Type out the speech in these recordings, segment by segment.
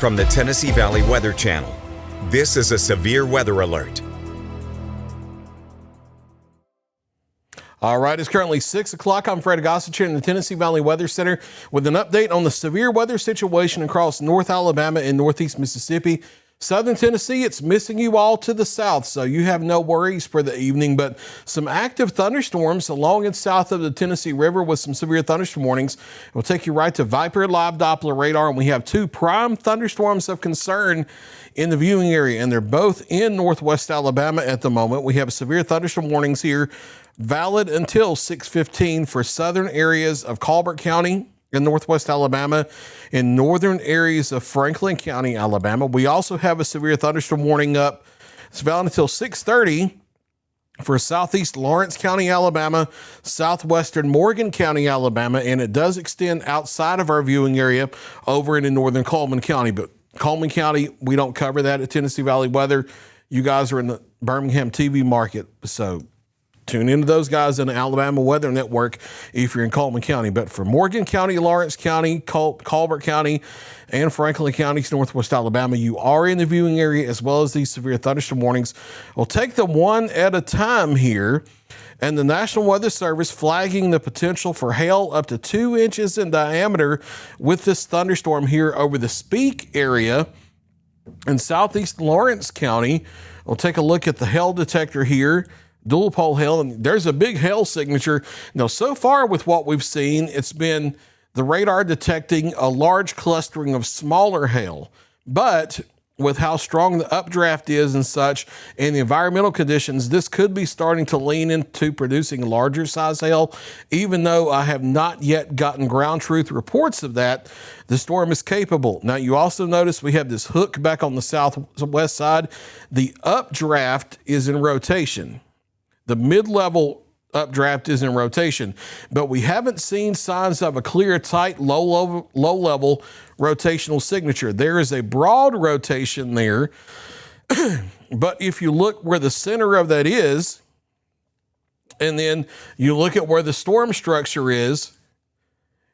From the Tennessee Valley Weather Channel, this is a severe weather alert. All right, it's currently 6 o'clock. I'm Fred Gossett here in the Tennessee Valley Weather Center with an update on the severe weather situation across North Alabama and Northeast Mississippi. Southern Tennessee, it's missing you all to the south, so you have no worries for the evening, but some active thunderstorms along and south of the Tennessee River with some severe thunderstorm warnings. We'll take you right to Viper Live Doppler radar, and we have two prime thunderstorms of concern in the viewing area, and they're both in northwest Alabama at the moment. We have severe thunderstorm warnings here, valid until 6:15 for southern areas of Colbert County in northwest Alabama, in northern areas of Franklin County, Alabama. We also have a severe thunderstorm warning up. It's valid until 6:30 for southeast Lawrence County, Alabama, southwestern Morgan County, Alabama, and it does extend outside of our viewing area over into northern Coleman County. But Coleman County, we don't cover that at Tennessee Valley Weather. You guys are in the Birmingham TV market, so tune into those guys in the Alabama Weather Network if you're in Coleman County. But for Morgan County, Lawrence County, Colbert County, and Franklin counties, northwest Alabama, you are in the viewing area as well as these severe thunderstorm warnings. We'll take them one at a time here. And the National Weather Service flagging the potential for hail up to 2 inches in diameter with this thunderstorm here over the Speake area in southeast Lawrence County. We'll take a look at the hail detector here. Dual pole hail, and there's a big hail signature. Now, so far with what we've seen, it's been the radar detecting a large clustering of smaller hail. But with how strong the updraft is and such, and the environmental conditions, this could be starting to lean into producing larger size hail. Even though I have not yet gotten ground truth reports of that, the storm is capable. Now, you also notice we have this hook back on the southwest side. The updraft is in rotation. The mid-level updraft is in rotation, but we haven't seen signs of a clear, tight, low-level rotational signature. There is a broad rotation there, but if you look where the center of that is, and then you look at where the storm structure is,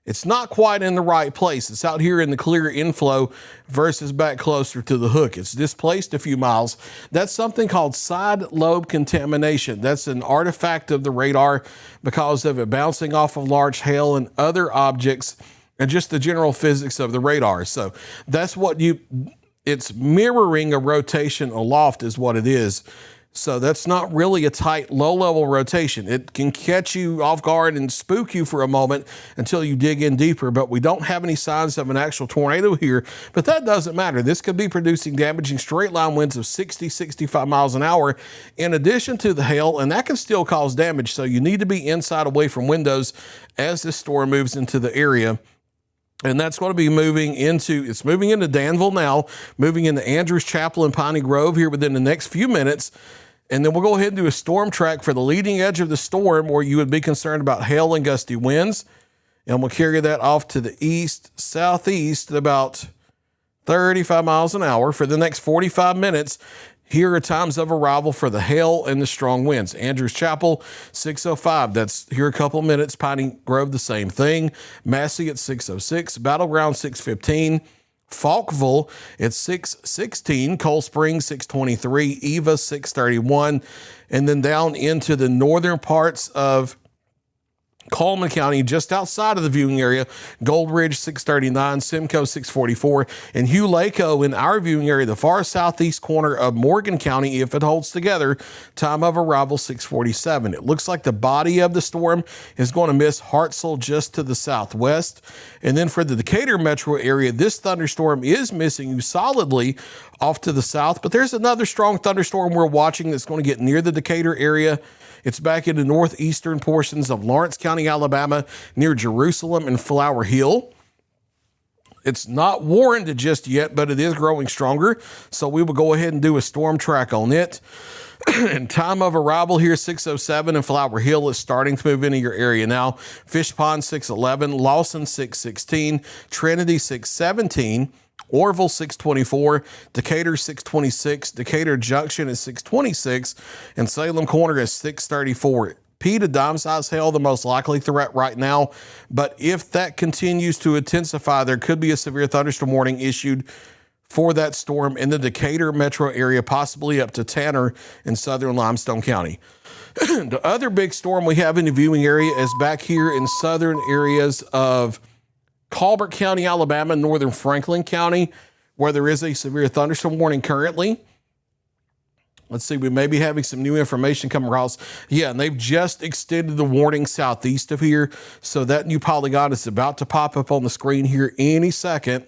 it's not quite in the right place. It's out here in the clear inflow versus back closer to the hook. It's displaced a few miles. That's something called side lobe contamination. That's an artifact of the radar because of it bouncing off of large hail and other objects and just the general physics of the radar. So that's what it's mirroring a rotation aloft is what it is. So that's not really a tight, low-level rotation. It can catch you off guard and spook you for a moment until you dig in deeper, but we don't have any signs of an actual tornado here. But that doesn't matter. This could be producing damaging straight-line winds of 60, 65 miles an hour in addition to the hail, and that can still cause damage. So you need to be inside away from windows as this storm moves into the area. And that's going to be it's moving into Danville now, moving into Andrews Chapel and Piney Grove here within the next few minutes. And then we'll go ahead and do a storm track for the leading edge of the storm where you would be concerned about hail and gusty winds. And we'll carry that off to the east, southeast at about 35 miles an hour for the next 45 minutes. Here are times of arrival for the hail and the strong winds. Andrews Chapel, 6:05. That's here a couple minutes. Piney Grove, the same thing. Massey at 6:06. Battleground, 6:15. Falkville at 6:16. Cold Springs, 6:23. Eva, 6:31. And then down into the northern parts of Coleman County, just outside of the viewing area, Gold Ridge 6:39, Simcoe 6:44, and Hugh Laco in our viewing area, the far southeast corner of Morgan County, if it holds together, time of arrival 6:47. It looks like the body of the storm is going to miss Hartselle just to the southwest. And then for the Decatur metro area, this thunderstorm is missing you solidly off to the south, but there's another strong thunderstorm we're watching that's going to get near the Decatur area. It's back in the northeastern portions of Lawrence County, Alabama, near Jerusalem and Flower Hill. It's not warranted just yet, but it is growing stronger. So we will go ahead and do a storm track on it. And time of arrival here, 6:07, and Flower Hill is starting to move into your area now. Fish Pond, 6:11, Lawson, 6:16, Trinity, 6:17, Orville 6:24, Decatur 6:26, Decatur Junction is 6:26, and Salem Corner is 6:34. P to dime size hail, the most likely threat right now. But if that continues to intensify, there could be a severe thunderstorm warning issued for that storm in the Decatur metro area, possibly up to Tanner in southern Limestone County. The other big storm we have in the viewing area is back here in southern areas of Colbert County, Alabama, northern Franklin County, where there is a severe thunderstorm warning currently. Let's see, we may be having some new information come across. Yeah, and they've just extended the warning southeast of here. So that new polygon is about to pop up on the screen here any second.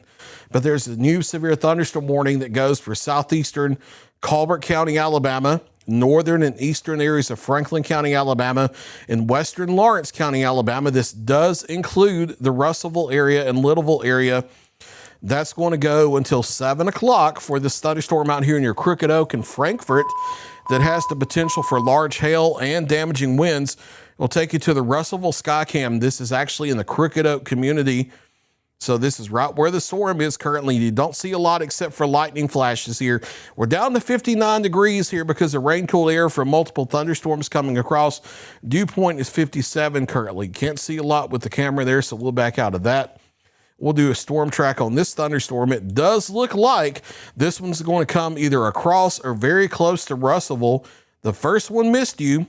But there's a new severe thunderstorm warning that goes for southeastern Colbert County, Alabama, northern and eastern areas of Franklin County, Alabama, and western Lawrence County, Alabama. This does include the Russellville area and Littleville area. That's going to go until 7 o'clock for this thunderstorm out here near Crooked Oak and Frankfort that has the potential for large hail and damaging winds. We'll take you to the Russellville Skycam. This is actually in the Crooked Oak community. So this is right where the storm is currently. You don't see a lot except for lightning flashes here. We're down to 59 degrees here because of rain-cooled air from multiple thunderstorms coming across. Dew point is 57 currently. Can't see a lot with the camera there, so we'll back out of that. We'll do a storm track on this thunderstorm. It does look like this one's going to come either across or very close to Russellville. The first one missed you.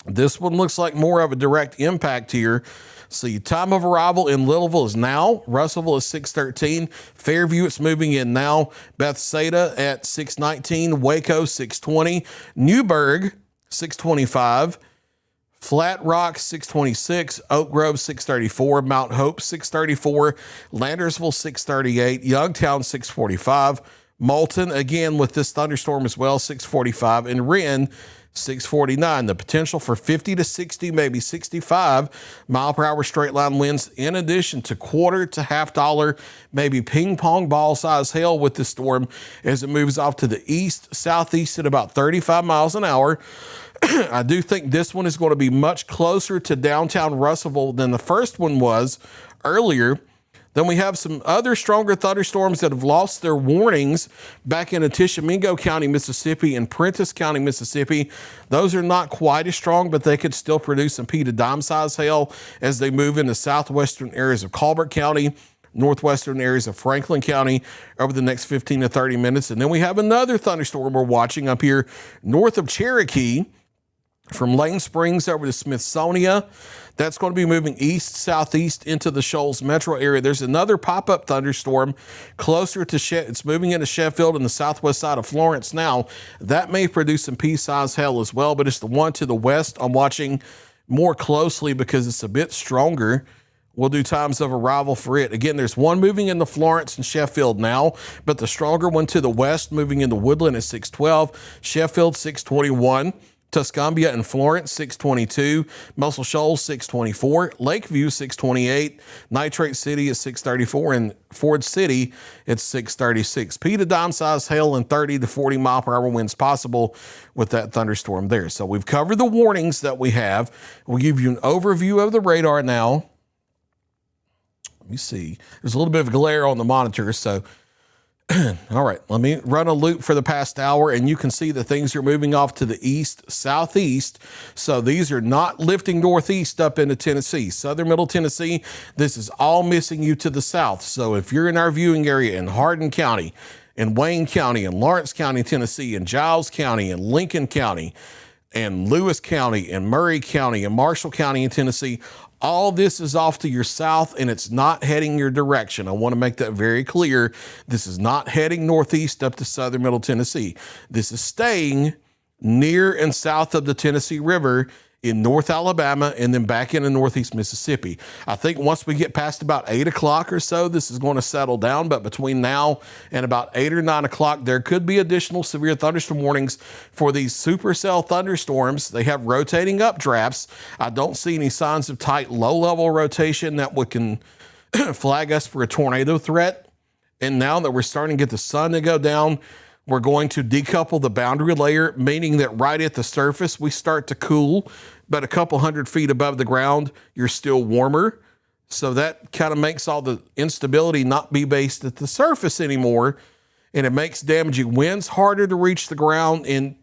This one looks like more of a direct impact here. See, time of arrival in Littleville is now. Russellville is 6:13. Fairview, it's moving in now. Bethsaida at 6:19. Waco, 6:20. Newburgh, 6:25. Flat Rock, 6:26. Oak Grove, 6:34. Mount Hope, 6:34. Landersville, 6:38. Youngtown, 6:45. Moulton, again with this thunderstorm as well, 6:45. And Wren, 6:49. The potential for 50 to 60, maybe 65 mile per hour straight line winds, in addition to quarter to half dollar, maybe ping pong ball size hail with the storm as it moves off to the east, southeast at about 35 miles an hour. I do think this one is going to be much closer to downtown Russellville than the first one was earlier. Then we have some other stronger thunderstorms that have lost their warnings back in Tishomingo County, Mississippi, and Prentiss County, Mississippi. Those are not quite as strong, but they could still produce some pea to dime size hail as they move into southwestern areas of Colbert County, northwestern areas of Franklin County over the next 15 to 30 minutes. And then we have another thunderstorm we're watching up here north of Cherokee from Lane Springs over to Smithsonia. That's going to be moving east, southeast into the Shoals metro area. There's another pop-up thunderstorm closer to it's moving into Sheffield and the southwest side of Florence now. That may produce some pea-sized hail as well, but it's the one to the west I'm watching more closely because it's a bit stronger. We'll do times of arrival for it. Again, there's one moving into Florence and Sheffield now, but the stronger one to the west moving into Woodland is 6:12, Sheffield 6:21. Tuscumbia and Florence, 6:22. Muscle Shoals, 6:24. Lakeview, 6:28. Nitrate City is 6:34. And Ford City, it's 6:36. Pea to dime size hail and 30 to 40 mile per hour winds possible with that thunderstorm there. So we've covered the warnings that we have. We'll give you an overview of the radar now. Let me see. There's a little bit of glare on the monitor, so all right, let me run a loop for the past hour, and you can see that things are moving off to the east, southeast. So these are not lifting northeast up into Tennessee. Southern Middle Tennessee, this is all missing you to the south. So if you're in our viewing area in Hardin County, in Wayne County, in Lawrence County, Tennessee, in Giles County, in Lincoln County, and Lewis County, and Murray County, and Marshall County in Tennessee, all this is off to your south, and it's not heading your direction. I want to make that very clear. This is not heading northeast up to southern Middle Tennessee. This is staying near and south of the Tennessee River in North Alabama and then back into northeast Mississippi. I think once we get past about 8 o'clock or so, this is going to settle down. But between now and about 8 or 9 o'clock, there could be additional severe thunderstorm warnings for these supercell thunderstorms. They have rotating updrafts. I don't see any signs of tight low-level rotation that can flag us for a tornado threat. And now that we're starting to get the sun to go down, we're going to decouple the boundary layer, meaning that right at the surface, we start to cool, but a couple hundred feet above the ground, you're still warmer. So that kind of makes all the instability not be based at the surface anymore, and it makes damaging winds harder to reach the ground. And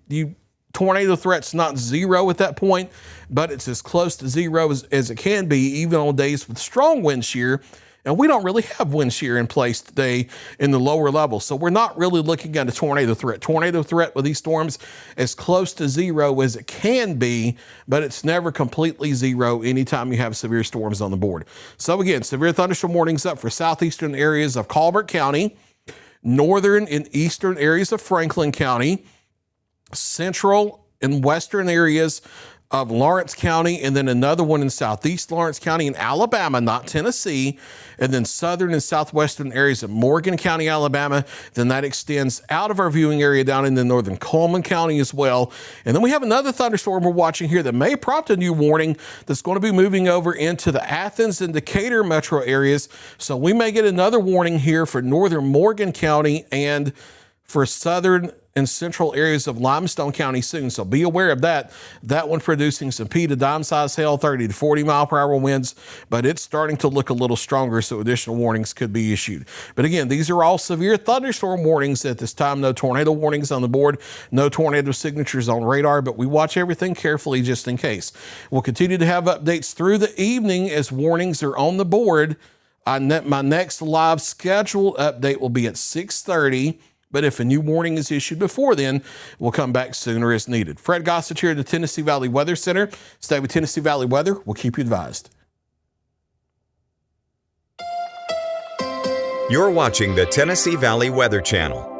tornado threat's not zero at that point, but it's as close to zero as it can be, even on days with strong wind shear. And we don't really have wind shear in place today in the lower levels. So we're not really looking at a tornado threat. Tornado threat with these storms is close to zero as it can be, but it's never completely zero anytime you have severe storms on the board. So again, severe thunderstorm warnings up for southeastern areas of Colbert County, northern and eastern areas of Franklin County, central and western areas of Lawrence County, and then another one in southeast Lawrence County in Alabama, not Tennessee, and then southern and southwestern areas of Morgan County, Alabama. Then that extends out of our viewing area down in the northern Coleman County as well. And then we have another thunderstorm we're watching here that may prompt a new warning that's going to be moving over into the Athens and Decatur metro areas. So we may get another warning here for northern Morgan County and for southern and central areas of Limestone County soon. So be aware of that. That one producing some P to dime size hail, 30 to 40 mile per hour winds, but it's starting to look a little stronger, so additional warnings could be issued. But again, these are all severe thunderstorm warnings at this time. No tornado warnings on the board, no tornado signatures on radar, but we watch everything carefully just in case. We'll continue to have updates through the evening as warnings are on the board. My next live scheduled update will be at 6:30. But if a new warning is issued before then, we'll come back sooner as needed. Fred Gossett here at the Tennessee Valley Weather Center. Stay with Tennessee Valley Weather. We'll keep you advised. You're watching the Tennessee Valley Weather Channel.